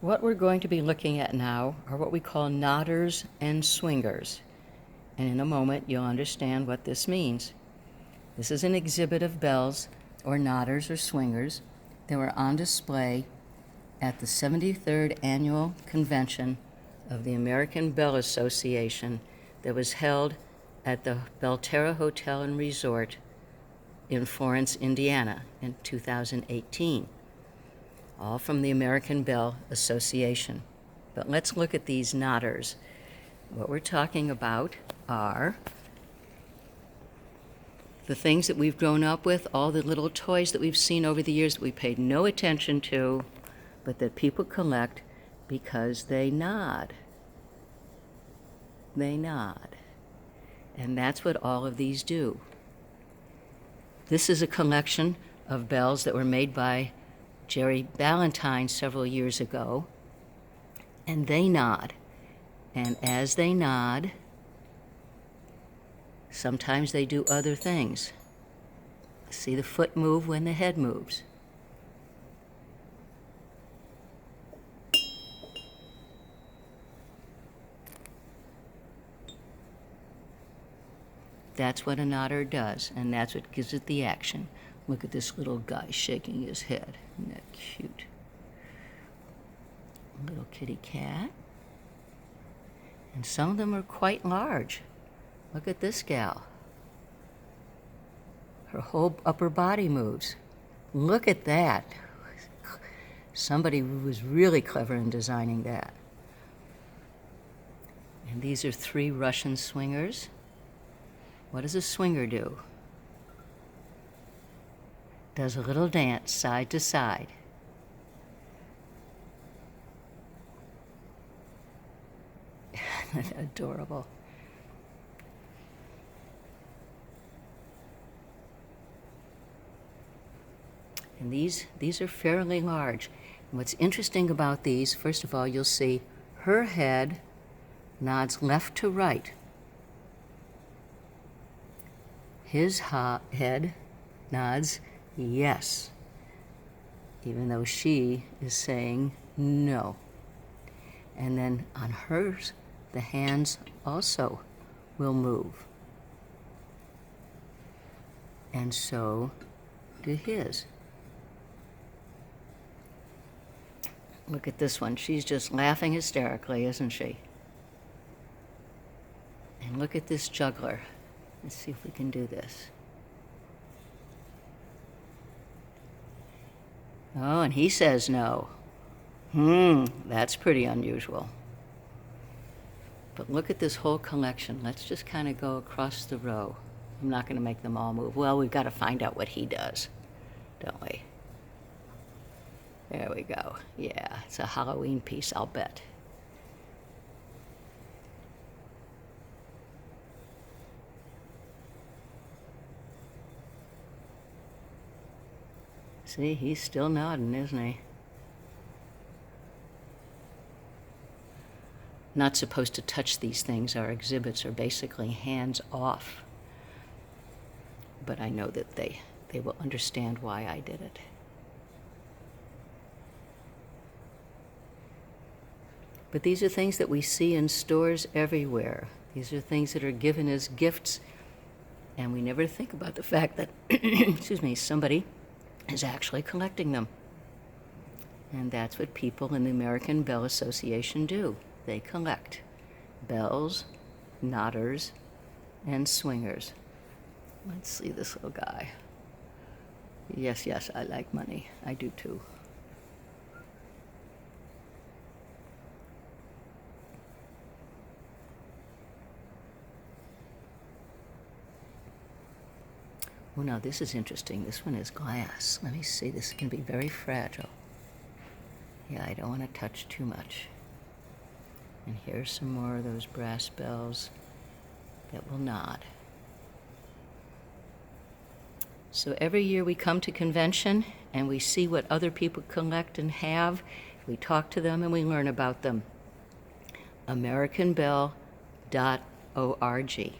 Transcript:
What we're going to be looking at now are what we call nodders and swingers. And in a moment, you'll understand what this means. This is an exhibit of bells, or nodders or swingers, that were on display at the 73rd Annual Convention of the American Bell Association that was held at the Belterra Hotel and Resort in Florence, Indiana in 2018. All from the American Bell Association. But let's look at these nodders. What we're talking about are the things that we've grown up with, all the little toys that we've seen over the years that we paid no attention to, but that people collect because they nod. They nod. And that's what all of these do. This is a collection of bells that were made by Jerry Ballantyne several years ago, and they nod. And as they nod, sometimes they do other things. See the foot move when the head moves. That's what a nodder does, and that's what gives it the action. Look at this little guy shaking his head. Isn't that cute? Little kitty cat. And some of them are quite large. Look at this gal. Her whole upper body moves. Look at that. Somebody was really clever in designing that. And these are 3 Russian swingers. What does a swinger do? Does a little dance side to side. Adorable. And these are fairly large. And what's interesting about these, first of all, you'll see her head nods left to right. His head nods yes, even though she is saying no. And then on hers, the hands also will move. And so do his. Look at this one. She's just laughing hysterically, isn't she? And look at this juggler. Let's see if we can do this. Oh, and he says no. That's pretty unusual. But look at this whole collection. Let's just kind of go across the row. I'm not going to make them all move. Well, we've got to find out what he does, don't we? There we go. Yeah, it's a Halloween piece, I'll bet. See, he's still nodding, isn't he? Not supposed to touch these things. Our exhibits are basically hands off. But I know that they will understand why I did it. But these are things that we see in stores everywhere. These are things that are given as gifts, and we never think about the fact that, excuse me, somebody is actually collecting them. And that's what people in the American Bell Association do. They collect bells, nodders, and swingers. Let's see this little guy. Yes, I like money. I do too. Oh, now this is interesting. This one is glass. Let me see. This can be very fragile. Yeah, I don't want to touch too much. And here's some more of those brass bells that will nod. So every year we come to convention and we see what other people collect and have. We talk to them and we learn about them. AmericanBell.org.